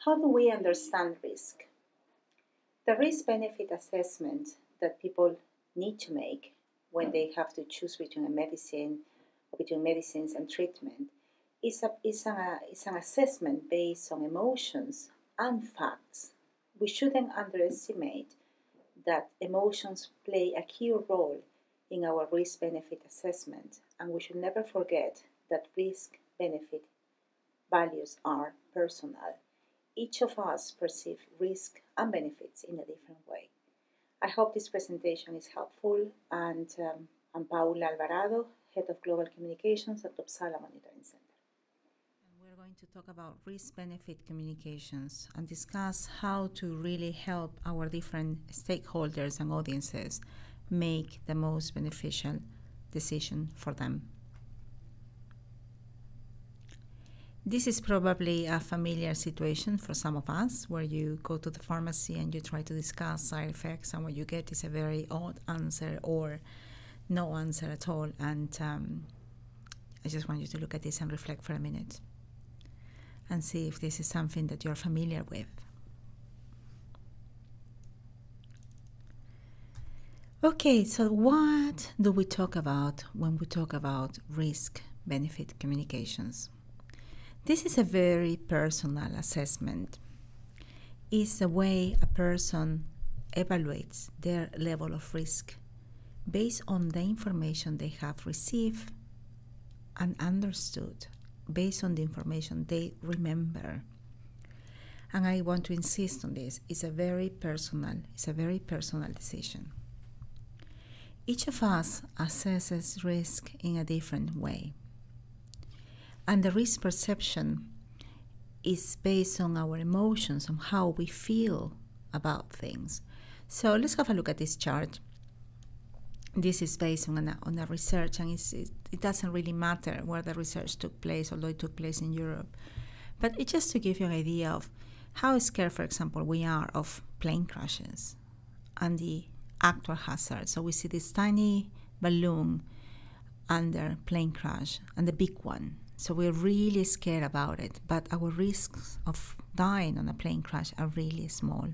How do we understand risk? The risk-benefit assessment that people need to make when they have to choose between a medicine or between medicines and treatment is an assessment based on emotions and facts. We shouldn't underestimate that emotions play a key role in our risk-benefit assessment, and we should never forget that risk-benefit values are personal. Each of us perceive risk and benefits in a different way. I hope this presentation is helpful, and I'm Paula Alvarado, Head of Global Communications at Uppsala Monitoring Center. We're going to talk about risk-benefit communications and discuss how to really help our different stakeholders and audiences make the most beneficial decision for them. This is probably a familiar situation for some of us, where you go to the pharmacy and you try to discuss side effects, and what you get is a very odd answer or no answer at all. And I just want you to look at this and reflect for a minute and see if this is something that you're familiar with. Okay, so what do we talk about when we talk about risk-benefit communications? This is a very personal assessment. It's the way a person evaluates their level of risk based on the information they have received and understood, based on the information they remember. And I want to insist on this. It's a very personal decision. Each of us assesses risk in a different way. And the risk perception is based on our emotions, on how we feel about things. So let's have a look at this chart. This is based on a research, and it doesn't really matter where the research took place, although it took place in Europe. But it's just to give you an idea of how scared, for example, we are of plane crashes and the actual hazard. So we see this tiny balloon under plane crash and the big one. So we're really scared about it, but our risks of dying on a plane crash are really small.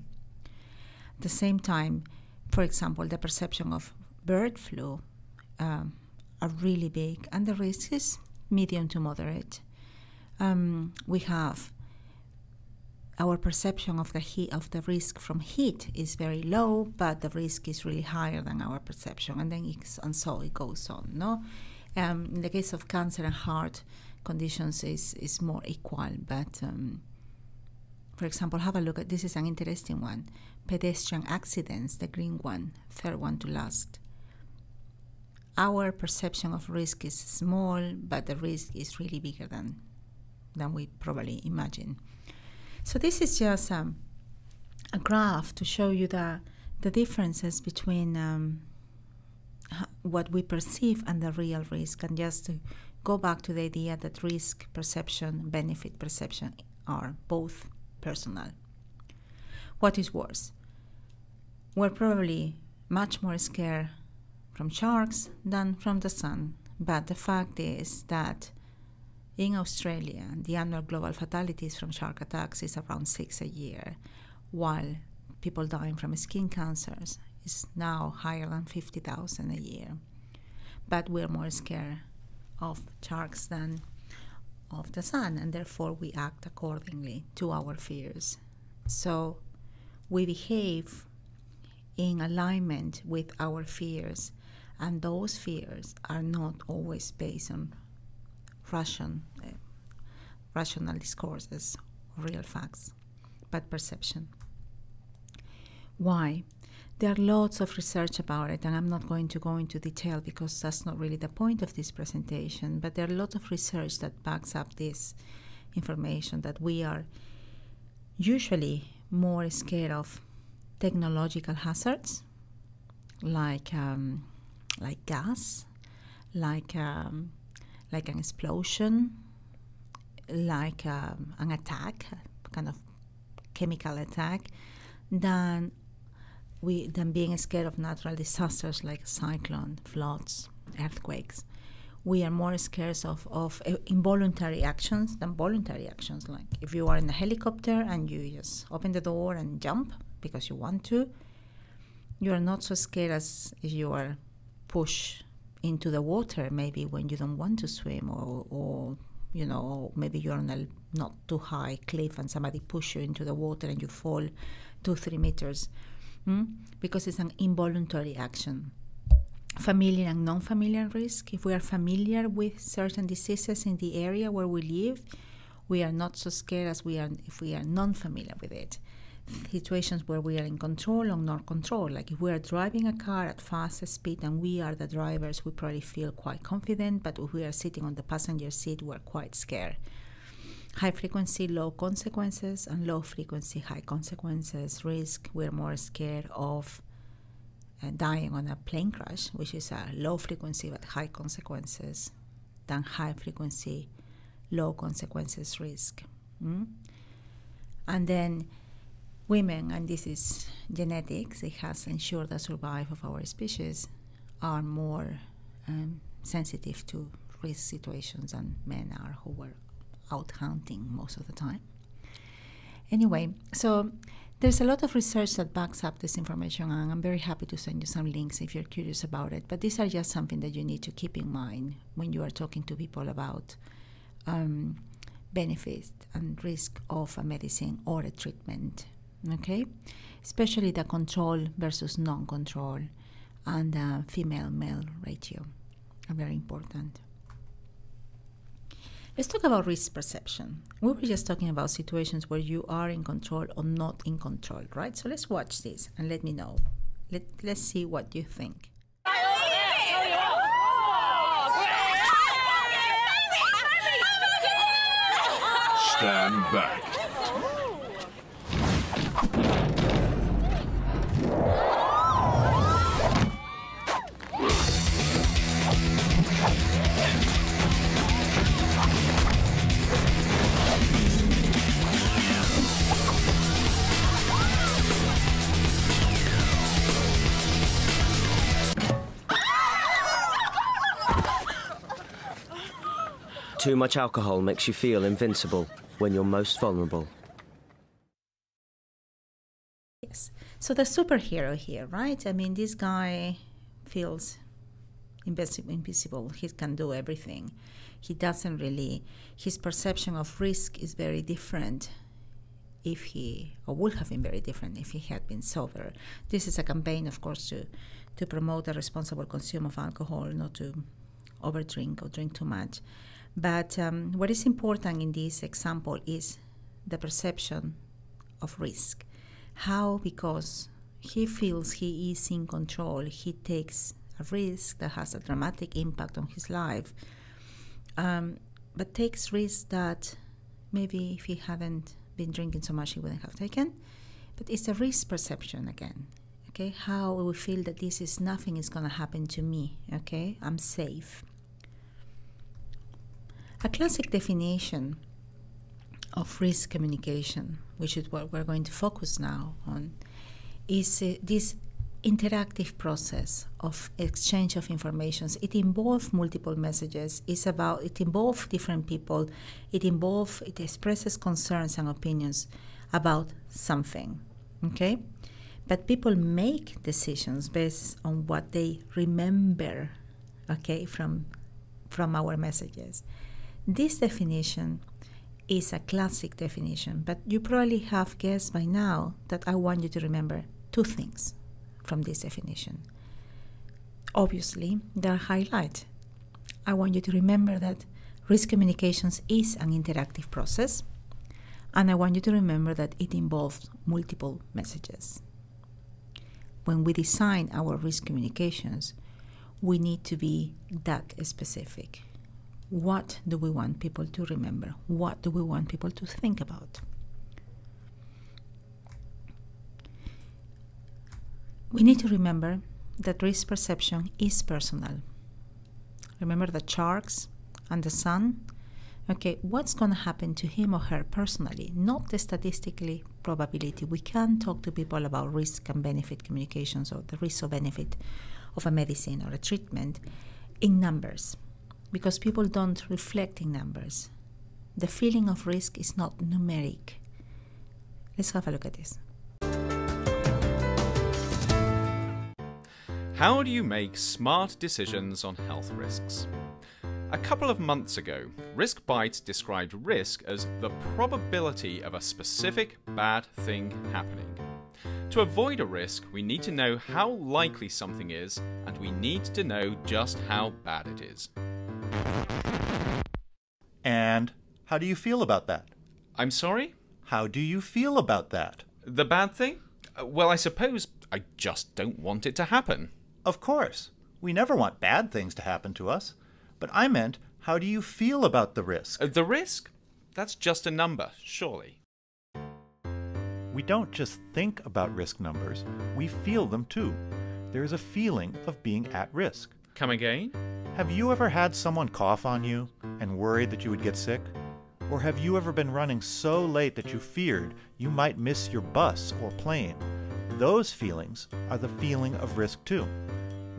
At the same time, for example, the perception of bird flu are really big, and the risk is medium to moderate. We have our perception of the risk from heat is very low, but the risk is really higher than our perception, and so it goes on. No, in the case of cancer and heart conditions is more equal, but for example, have a look at this. Is an interesting one. Pedestrian accidents, the green one, third one to last. Our perception of risk is small, but the risk is really bigger than we probably imagine. So this is just a graph to show you the differences between what we perceive and the real risk, and just to go back to the idea that risk perception, benefit perception are both personal. What is worse? We're probably much more scared from sharks than from the sun, but the fact is that in Australia, the annual global fatalities from shark attacks is around 6 a year, while people dying from skin cancers is now higher than 50,000 a year. But we're more scared of sharks than of the sun, and therefore we act accordingly to our fears. So we behave in alignment with our fears, and those fears are not always based on rational discourses or real facts, but perception. Why? There are lots of research about it, and I'm not going to go into detail because that's not really the point of this presentation, but there are lots of research that backs up this information, that we are usually more scared of technological hazards, like gas, like an explosion, like an attack, kind of chemical attack, than being scared of natural disasters like cyclone, floods, earthquakes. we are more scared of involuntary actions than voluntary actions. Like if you are in a helicopter and you just open the door and jump because you want to, you are not so scared as if you are pushed into the water, maybe when you don't want to swim, or you know, or maybe you're on a not too high cliff and somebody push you into the water and you fall 2-3 meters, because it's an involuntary action. Familiar and non-familiar risk. If we are familiar with certain diseases in the area where we live, we are not so scared as we are if we are non-familiar with it. Situations where we are in control or not control, like if we are driving a car at fast speed and we are the drivers, we probably feel quite confident, but if we are sitting on the passenger seat, we're quite scared. High frequency, low consequences, and low frequency, high consequences risk. We're more scared of dying on a plane crash, which is a low frequency but high consequences, than high frequency, low consequences risk. And then women, and this is genetics, it has ensured the survival of our species, are more sensitive to risk situations than men are, who were out hunting most of the time. Anyway, so there's a lot of research that backs up this information, and I'm very happy to send you some links if you're curious about it. But these are just something that you need to keep in mind when you are talking to people about benefits and risk of a medicine or a treatment. Okay, especially the control versus non-control and the female-male ratio are very important. Let's talk about risk perception. We were just talking about situations where you are in control or not in control, right? So let's watch this and let me know. Let's see what you think. Stand back. Too much alcohol makes you feel invincible when you're most vulnerable. Yes. So the superhero here, right? I mean, this guy feels invisible. He can do everything. He doesn't really, his perception of risk is very different or would have been very different if he had been sober. This is a campaign, of course, to promote a responsible consumption of alcohol, not to overdrink or drink too much. But what is important in this example is the perception of risk. How, because he feels he is in control, he takes a risk that has a dramatic impact on his life, but takes risks that maybe if he hadn't been drinking so much he wouldn't have taken. But it's a risk perception again. Okay, how we feel that nothing is going to happen to me. Okay, I'm safe. A classic definition of risk communication, which is what we're going to focus now on, is this interactive process of exchange of information. It involves multiple messages. It involves different people. It expresses concerns and opinions about something. Okay, but people make decisions based on what they remember. Okay, from our messages. This definition is a classic definition, but you probably have guessed by now that I want you to remember two things from this definition. Obviously, there are highlights. I want you to remember that risk communications is an interactive process, and I want you to remember that it involves multiple messages. When we design our risk communications, we need to be that specific. What do we want people to remember? What do we want people to think about? We need to remember that risk perception is personal. Remember the sharks and the sun? Okay, what's going to happen to him or her personally, not the statistically probability. We can talk to people about risk and benefit communications, or the risk or benefit of a medicine or a treatment, in numbers. because people don't reflect in numbers. The feeling of risk is not numeric. Let's have a look at this. How do you make smart decisions on health risks? A couple of months ago, RiskBytes described risk as the probability of a specific bad thing happening. To avoid a risk, we need to know how likely something is, and we need to know just how bad it is. And how do you feel about that? I'm sorry? How do you feel about that? The bad thing? Well, I suppose I just don't want it to happen. Of course. We never want bad things to happen to us. But I meant, how do you feel about the risk? The risk? That's just a number, surely. We don't just think about risk numbers, we feel them too. There is a feeling of being at risk. Come again? Have you ever had someone cough on you and worried that you would get sick? Or have you ever been running so late that you feared you might miss your bus or plane? Those feelings are the feeling of risk too.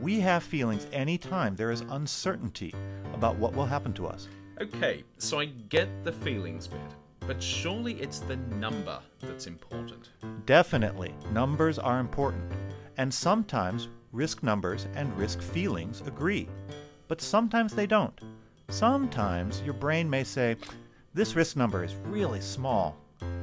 We have feelings anytime there is uncertainty about what will happen to us. Okay, so I get the feelings bit, but surely it's the number that's important. Definitely, numbers are important, and sometimes risk numbers and risk feelings agree, but sometimes they don't. Sometimes your brain may say, this risk number is really small,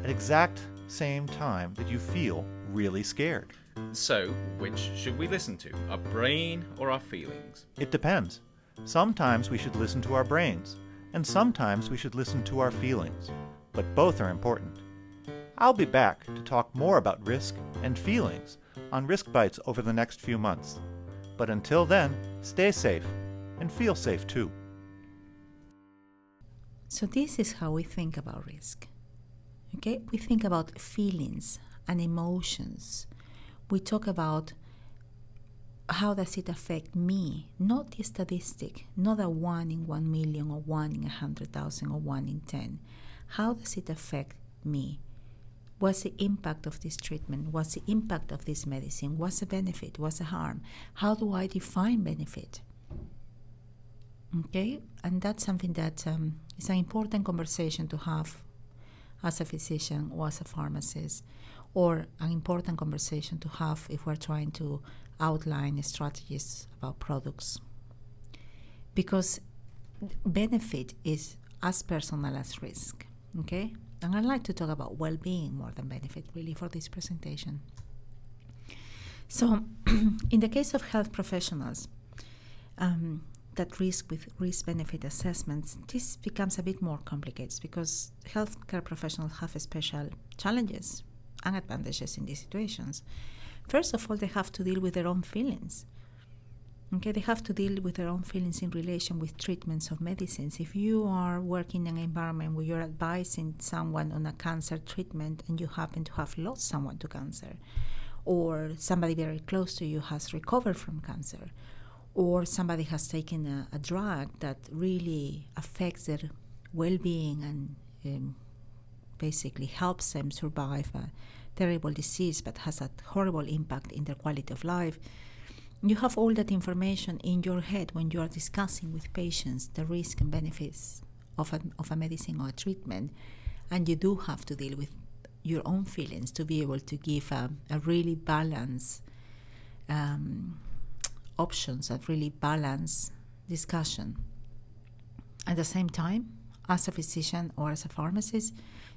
at exact same time that you feel really scared. So, which should we listen to, our brain or our feelings? It depends. Sometimes we should listen to our brains, and sometimes we should listen to our feelings, but both are important. I'll be back to talk more about risk and feelings on RiskBytes over the next few months. But until then, stay safe and feel safe too. So this is how we think about risk. Okay? We think about feelings and emotions. We talk about how does it affect me, not the statistic, not a 1 in 1 million or 1 in 100,000 or 1 in 10. How does it affect me? What's the impact of this treatment? What's the impact of this medicine? What's the benefit? What's the harm? How do I define benefit? Okay, and that's something that is an important conversation to have as a physician or as a pharmacist, or an important conversation to have if we're trying to outline strategies about products. Because benefit is as personal as risk, okay? And I'd like to talk about well-being more than benefit, really, for this presentation. So, in the case of health professionals that risk with risk-benefit assessments, this becomes a bit more complicated because healthcare professionals have special challenges and advantages in these situations. First of all, they have to deal with their own feelings. Okay, they have to deal with their own feelings in relation with treatments of medicines. If you are working in an environment where you're advising someone on a cancer treatment and you happen to have lost someone to cancer, or somebody very close to you has recovered from cancer, or somebody has taken a drug that really affects their well-being and basically helps them survive a terrible disease but has a horrible impact in their quality of life, you have all that information in your head when you are discussing with patients the risks and benefits of a medicine or a treatment, and you do have to deal with your own feelings to be able to give a really balanced options, a really balanced discussion. At the same time, as a physician or as a pharmacist,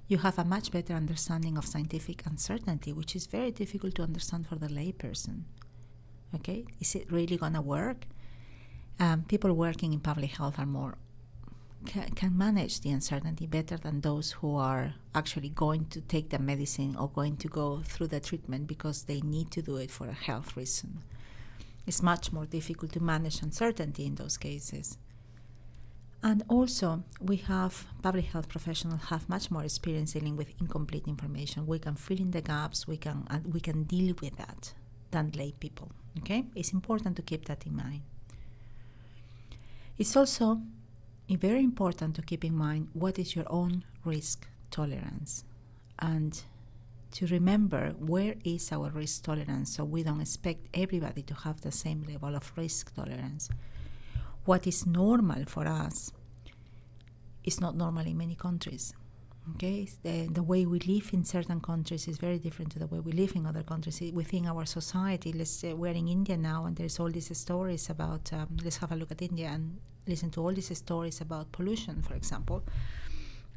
you have a much better understanding of scientific uncertainty, which is very difficult to understand for the layperson. Okay, is it really going to work? People working in public health are more can manage the uncertainty better than those who are actually going to take the medicine or going to go through the treatment because they need to do it for a health reason. It's much more difficult to manage uncertainty in those cases. And also, we have public health professionals have much more experience dealing with incomplete information. We can fill in the gaps. We can deal with that than lay people. Okay, it's important to keep that in mind. It's also very important to keep in mind what is your own risk tolerance, and to remember where is our risk tolerance, so we don't expect everybody to have the same level of risk tolerance. what is normal for us is not normal in many countries. Okay, the way we live in certain countries is very different to the way we live in other countries within our society. Let's say we're in India now, and there's all these stories about. Let's have a look at India and listen to all these stories about pollution, for example,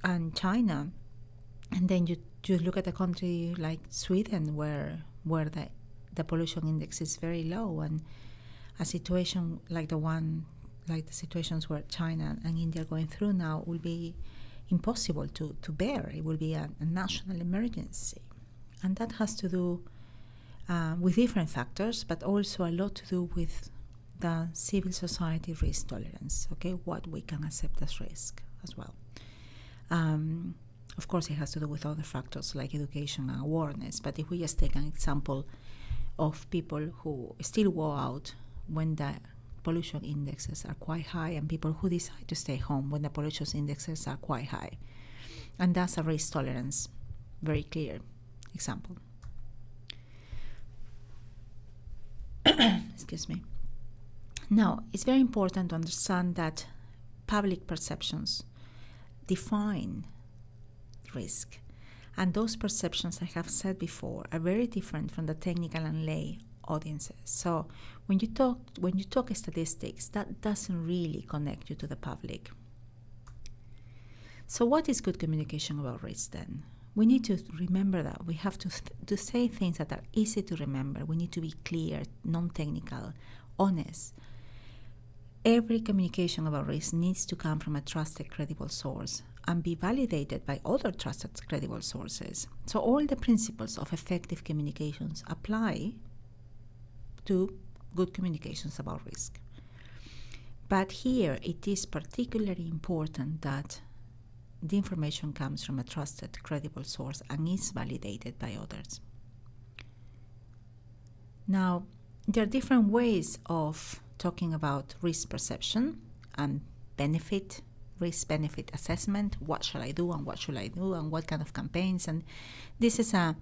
and China. And then you look at a country like Sweden, where the pollution index is very low, and a situation like the situations where China and India are going through now will be impossible to bear. It will be a national emergency. And that has to do with different factors, but also a lot to do with the civil society risk tolerance, okay, what we can accept as risk as well. Of course, it has to do with other factors like education and awareness, but if we just take an example of people who still go out when the pollution indexes are quite high, and people who decide to stay home when the pollution indexes are quite high. And that's a risk tolerance, very clear example. Excuse me. Now, it's very important to understand that public perceptions define risk. And those perceptions, I have said before, are very different from the technical and lay audiences. So when you talk statistics, that doesn't really connect you to the public. So what is good communication about risk then? We need to remember that we have to say things that are easy to remember. We need to be clear, non-technical, honest. Every communication about risk needs to come from a trusted, credible source and be validated by other trusted, credible sources. So all the principles of effective communications apply to good communications about risk. But here it is particularly important that the information comes from a trusted, credible source and is validated by others. Now, there are different ways of talking about risk perception and risk-benefit assessment. What shall I do and what should I do and what kind of campaigns? And this is an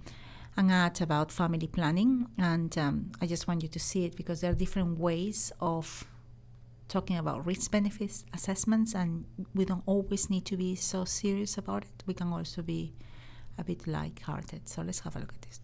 ad about family planning, and I just want you to see it because there are different ways of talking about risk-benefit assessments, and we don't always need to be so serious about it. We can also be a bit light-hearted. So let's have a look at this.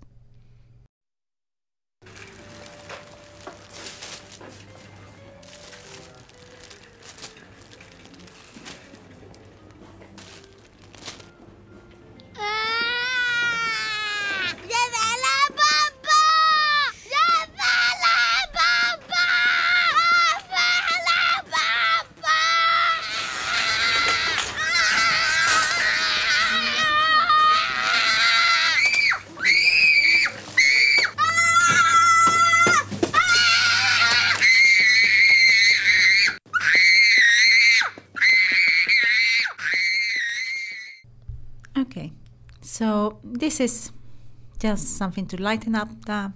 Okay, so this is just something to lighten up the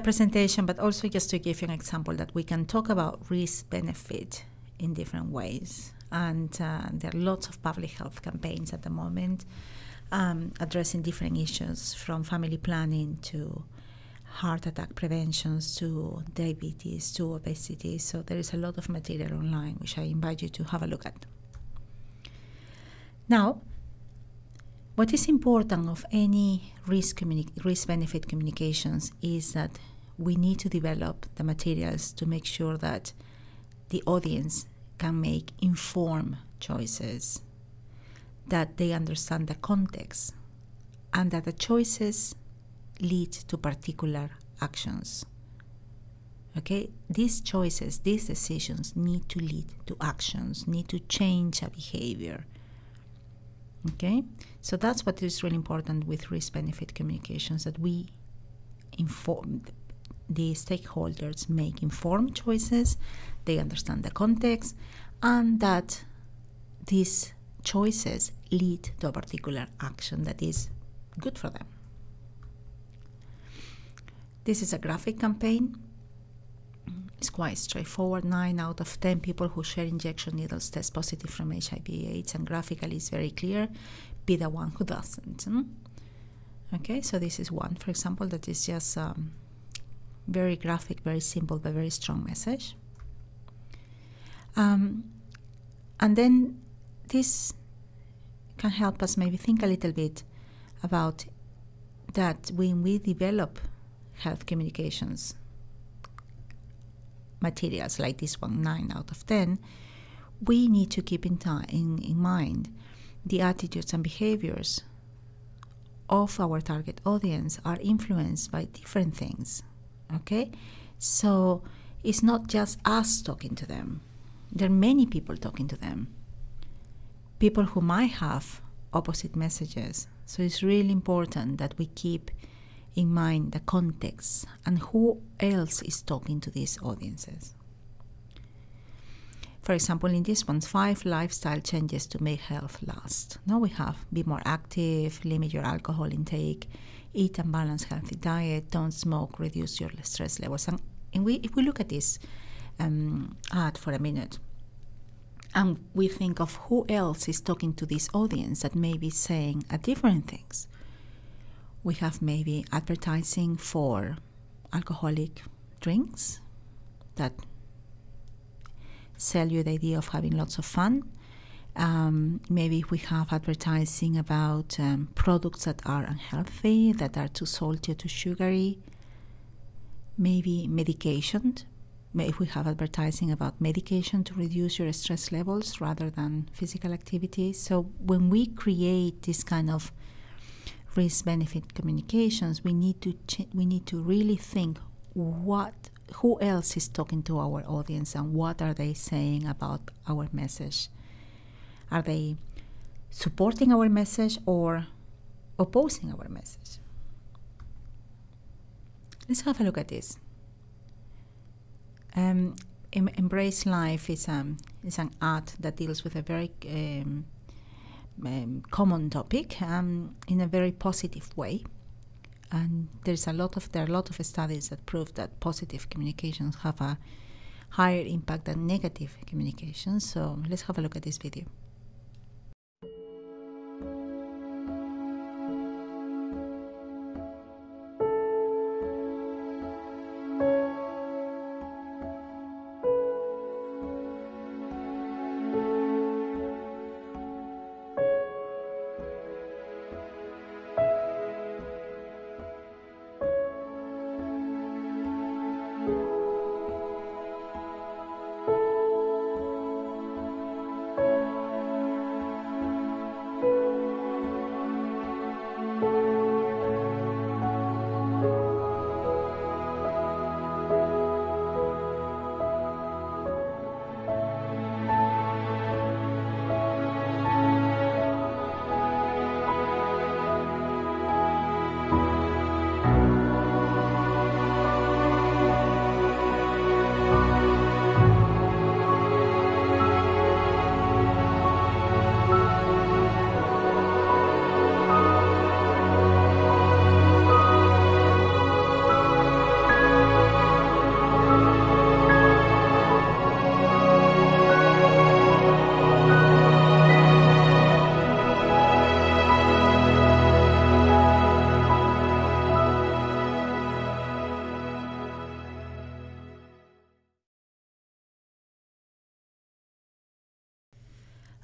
presentation, but also just to give you an example that we can talk about risk-benefit in different ways. And there are lots of public health campaigns at the moment addressing different issues, from family planning to heart attack preventions to diabetes to obesity. So there is a lot of material online which I invite you to have a look at. Now, what is important of any risk-benefit communications is that we need to develop the materials to make sure that the audience can make informed choices, that they understand the context, and that the choices lead to particular actions. Okay? These choices, these decisions need to lead to actions, need to change a behavior. Okay, so that's what is really important with risk-benefit communications, that we inform the stakeholders, make informed choices, they understand the context, and that these choices lead to a particular action that is good for them. This is a graphic campaign. It's quite straightforward. 9 out of 10 people who share injection needles test positive from HIV/AIDS, and graphically it's very clear. Be the one who doesn't. Okay, so this is one, for example, that is just very graphic, very simple, but very strong message. And then this can help us maybe think a little bit about that when we develop health communications materials like this one, 9 out of 10, we need to keep in mind the attitudes and behaviors of our target audience are influenced by different things, okay? So it's not just us talking to them. There are many people talking to them, people who might have opposite messages. So it's really important that we keep in mind the context and who else is talking to these audiences. For example, in this one, 5 lifestyle changes to make health last. Now we have be more active, limit your alcohol intake, eat and balanced healthy diet, don't smoke, reduce your stress levels. And if we look at this ad for a minute, and we think of who else is talking to this audience that may be saying different things. We have maybe advertising for alcoholic drinks that sell you the idea of having lots of fun. Maybe we have advertising about products that are unhealthy, that are too salty or too sugary. Maybe medication. Maybe we have advertising about medication to reduce your stress levels rather than physical activity. So when we create this kind of risk-benefit communications, we need to really think who else is talking to our audience and what are they saying about our message. Are they supporting our message or opposing our message? Let's have a look at this. Embrace Life is an ad that deals with a very common topic in a very positive way, and there are a lot of studies that prove that positive communications have a higher impact than negative communications. So let's have a look at this video.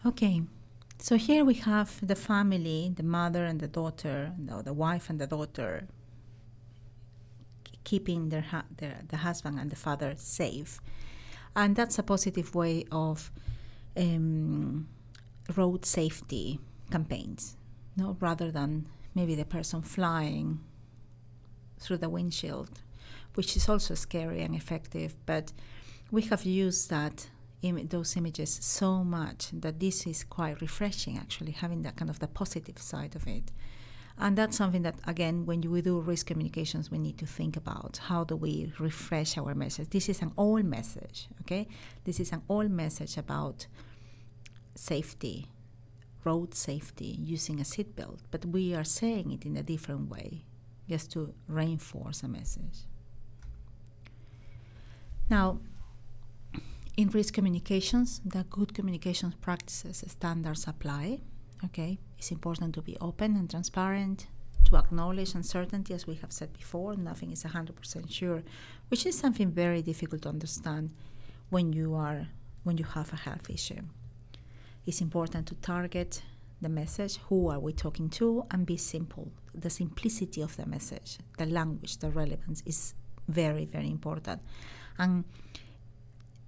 Okay, so here we have the family, the mother and the daughter, the wife and the daughter, keeping the husband and the father safe. And that's a positive way of road safety campaigns, no? Rather than maybe the person flying through the windshield, which is also scary and effective. But we have used those images so much that this is quite refreshing, actually, having that kind of the positive side of it. And that's something that, again, when we do risk communications, we need to think about. How do we refresh our message? This is an old message, okay? This is an old message about safety, road safety, using a seatbelt. But we are saying it in a different way, just to reinforce a message. Now, in risk communications, the good communications practices standards apply. Okay, it's important to be open and transparent, to acknowledge uncertainty, as we have said before. Nothing is 100% sure, which is something very difficult to understand when you are when you have a health issue. It's important to target the message, who are we talking to, and be simple. The simplicity of the message, the language, the relevance is very, very important. And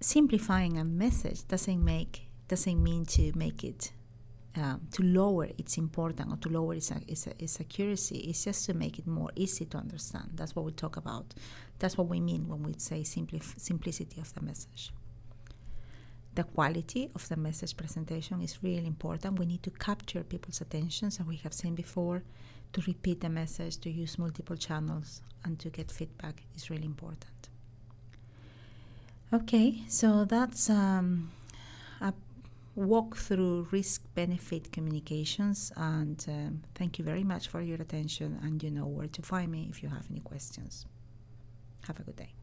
simplifying a message doesn't mean to make it to lower its importance or to lower its accuracy. It's just to make it more easy to understand. That's what we talk about. That's what we mean when we say simplicity of the message. The quality of the message presentation is really important. We need to capture people's attention, as we have seen before, to repeat the message, to use multiple channels, and to get feedback is really important. Okay, so that's a walk through risk-benefit communications, and thank you very much for your attention, and you know where to find me if you have any questions. Have a good day.